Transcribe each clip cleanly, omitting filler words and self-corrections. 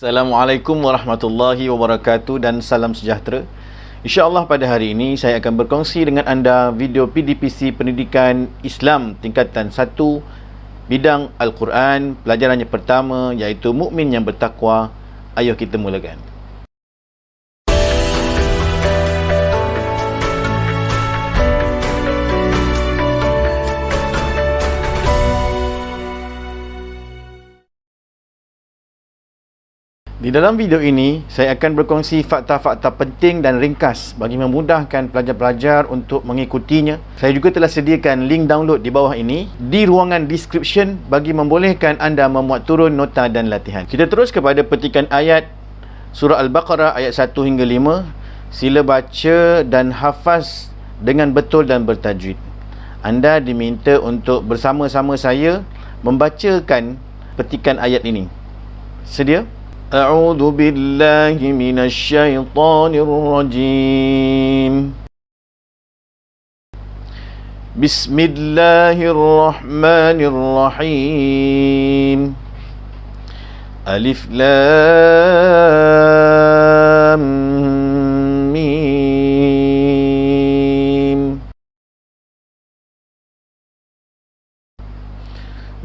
Assalamualaikum warahmatullahi wabarakatuh dan salam sejahtera. InsyaAllah pada hari ini saya akan berkongsi dengan anda video PDPC Pendidikan Islam tingkatan 1 bidang Al-Quran, pelajarannya pertama iaitu Mukmin yang Bertakwa. Ayuh kita mulakan. Di dalam video ini, saya akan berkongsi fakta-fakta penting dan ringkas bagi memudahkan pelajar-pelajar untuk mengikutinya. Saya juga telah sediakan link download di bawah ini di ruangan description bagi membolehkan anda memuat turun nota dan latihan. Kita terus kepada petikan ayat surah Al-Baqarah ayat 1 hingga 5. Sila baca dan hafaz dengan betul dan bertajwid. Anda diminta untuk bersama-sama saya membacakan petikan ayat ini. Sedia? أعوذ بالله من الشيطان الرجيم بسم الله الرحمن الرحيم ألف لام ميم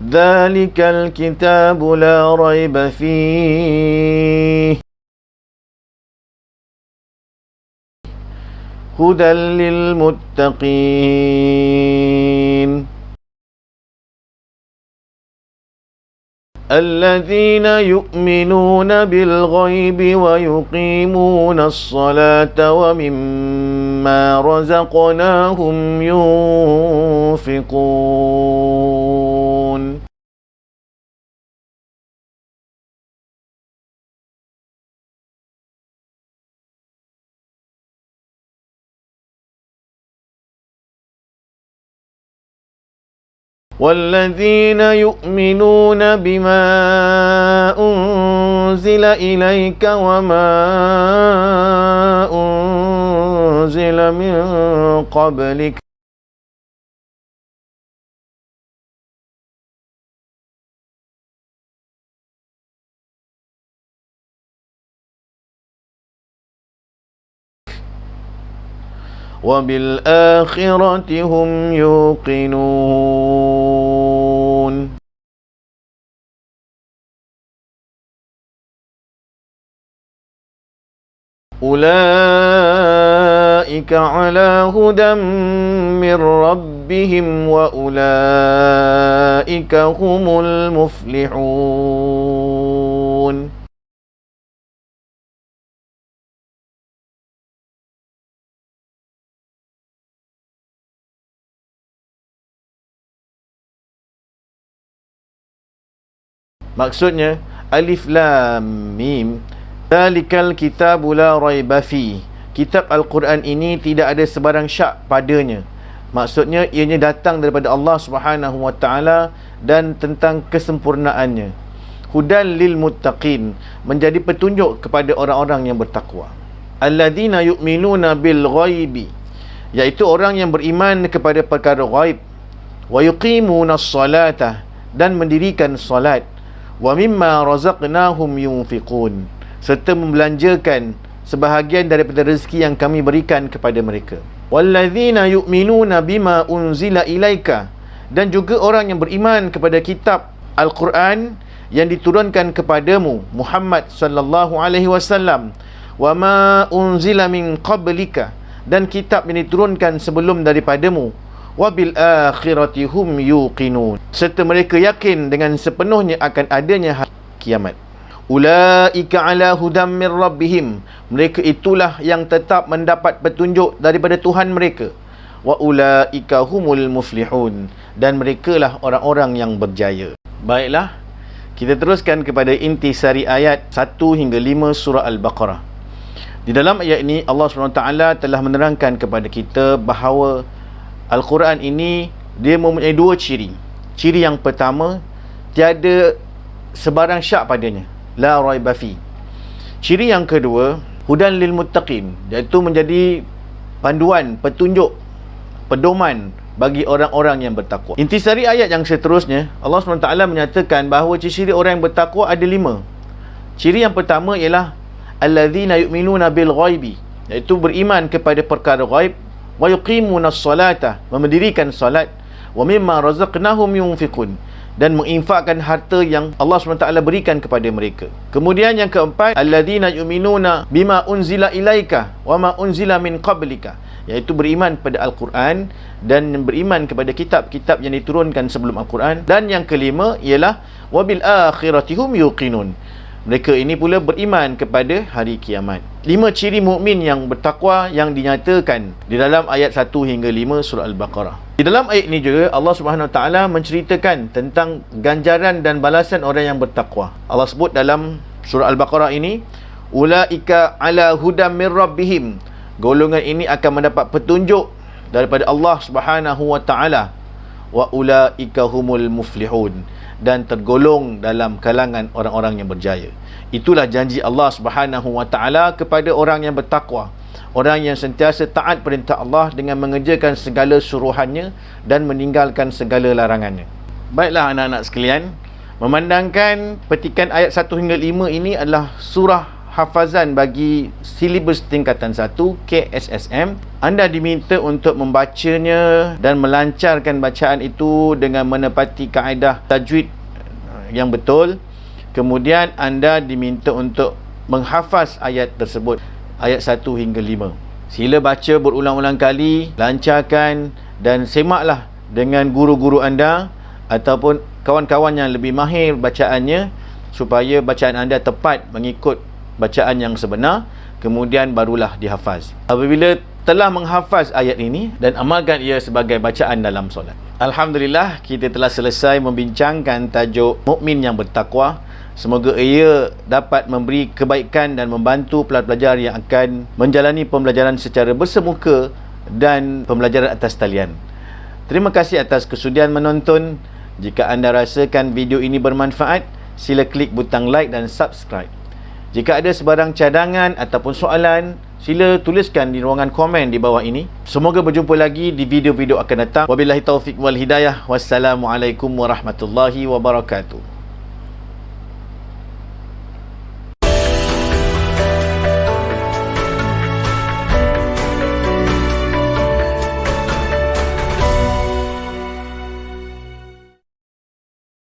ذلك الكتاب لا ريب فيه هدى للمتقين الذين يؤمنون بالغيب ويقيمون الصلاة ومما رزقناهم ينفقون والذين يؤمنون بما أنزل إليك وما أنزل من قبلك وبالآخرة هم يوقنون أولئك على هدى من ربهم وأولئك هم المفلحون. Maksudnya alif lam mim Dzalikal kitabu la raiba fi. Kitab Al-Quran ini tidak ada sebarang syak padanya. Maksudnya ianya datang daripada Allah Subhanahu wa taala dan tentang kesempurnaannya. Hudan lil muttaqin, menjadi petunjuk kepada orang-orang yang bertakwa. Alladzina yu'minuna bil ghaibi, iaitu orang yang beriman kepada perkara ghaib. Wa yuqimunas salata, dan mendirikan salat. Wa mimma razaqnahum yunfiqun, serta membelanjakan sebahagian daripada rezeki yang kami berikan kepada mereka. Walladzina yu'minuna bima unzila ilaika, dan juga orang yang beriman kepada kitab Al-Quran yang diturunkan kepadamu Muhammad sallallahu alaihi wasallam. Wa ma unzila min qablika, dan kitab yang diturunkan sebelum daripadamu. Wabil akhirati hum yuqinun, serta mereka yakin dengan sepenuhnya akan adanya hari kiamat. Ulaika ala hudam min rabbihim, mereka itulah yang tetap mendapat petunjuk daripada Tuhan mereka. Wa ulaika humul muflihun, dan merekalah orang-orang yang berjaya. Baiklah, kita teruskan kepada intisari ayat 1 hingga 5 surah Al-Baqarah. Di dalam ayat ini Allah SWT telah menerangkan kepada kita bahawa Al-Quran ini dia mempunyai dua ciri. Ciri yang pertama, tiada sebarang syak padanya, la raiba fi. Ciri yang kedua, hudan lil muttaqin, iaitu menjadi panduan, petunjuk, pedoman bagi orang-orang yang bertakwa. Intisari ayat yang seterusnya, Allah SWT menyatakan bahawa ciri orang yang bertakwa ada 5. Ciri yang pertama ialah alladzina yu'minuna bil ghaibi, iaitu beriman kepada perkara ghaib, wa yuqimunas salata, mendirikan salat, wa mimma razaqnahum yunfiqun, dan menginfakkan harta yang Allah SWT berikan kepada mereka. Kemudian yang keempat, alladzina yu'minuna bima unzila ilaika wa ma unzila min qablika, iaitu beriman pada Al-Quran dan beriman kepada kitab-kitab yang diturunkan sebelum Al-Quran. Dan yang kelima ialah wabil akhirati hum yuqinun, mereka ini pula beriman kepada hari kiamat. 5 ciri mukmin yang bertakwa yang dinyatakan di dalam ayat 1 hingga 5 surah Al-Baqarah. Di dalam ayat ini juga Allah Subhanahu Wa Taala menceritakan tentang ganjaran dan balasan orang yang bertakwa. Allah sebut dalam surah Al-Baqarah ini, ulaika ala hudam min rabbihim, golongan ini akan mendapat petunjuk daripada Allah Subhanahu Wa Taala, wa ulaika humul muflihun, dan tergolong dalam kalangan orang-orang yang berjaya. Itulah janji Allah Subhanahu Wa Taala kepada orang yang bertakwa, orang yang sentiasa taat perintah Allah dengan mengerjakan segala suruhannya dan meninggalkan segala larangannya. Baiklah anak-anak sekalian, memandangkan petikan ayat 1 hingga 5 ini adalah surah hafazan bagi silibus tingkatan 1 KSSM, anda diminta untuk membacanya dan melancarkan bacaan itu dengan menepati kaedah tajwid yang betul. Kemudian anda diminta untuk menghafaz ayat tersebut, ayat 1 hingga 5. Sila baca berulang-ulang kali, lancarkan dan semaklah dengan guru-guru anda ataupun kawan-kawan yang lebih mahir bacaannya, supaya bacaan anda tepat mengikut bacaan yang sebenar, kemudian barulah dihafaz. Apabila telah menghafaz ayat ini dan amalkan ia sebagai bacaan dalam solat. Alhamdulillah, kita telah selesai membincangkan tajuk mukmin yang bertakwa. Semoga ia dapat memberi kebaikan dan membantu pelajar-pelajar yang akan menjalani pembelajaran secara bersemuka dan pembelajaran atas talian. Terima kasih atas kesudian menonton. Jika anda rasakan video ini bermanfaat, sila klik butang like dan subscribe. Jika ada sebarang cadangan ataupun soalan, sila tuliskan di ruangan komen di bawah ini. Semoga berjumpa lagi di video-video akan datang. Wabillahi taufiq wal hidayah. Wassalamualaikum warahmatullahi wabarakatuh.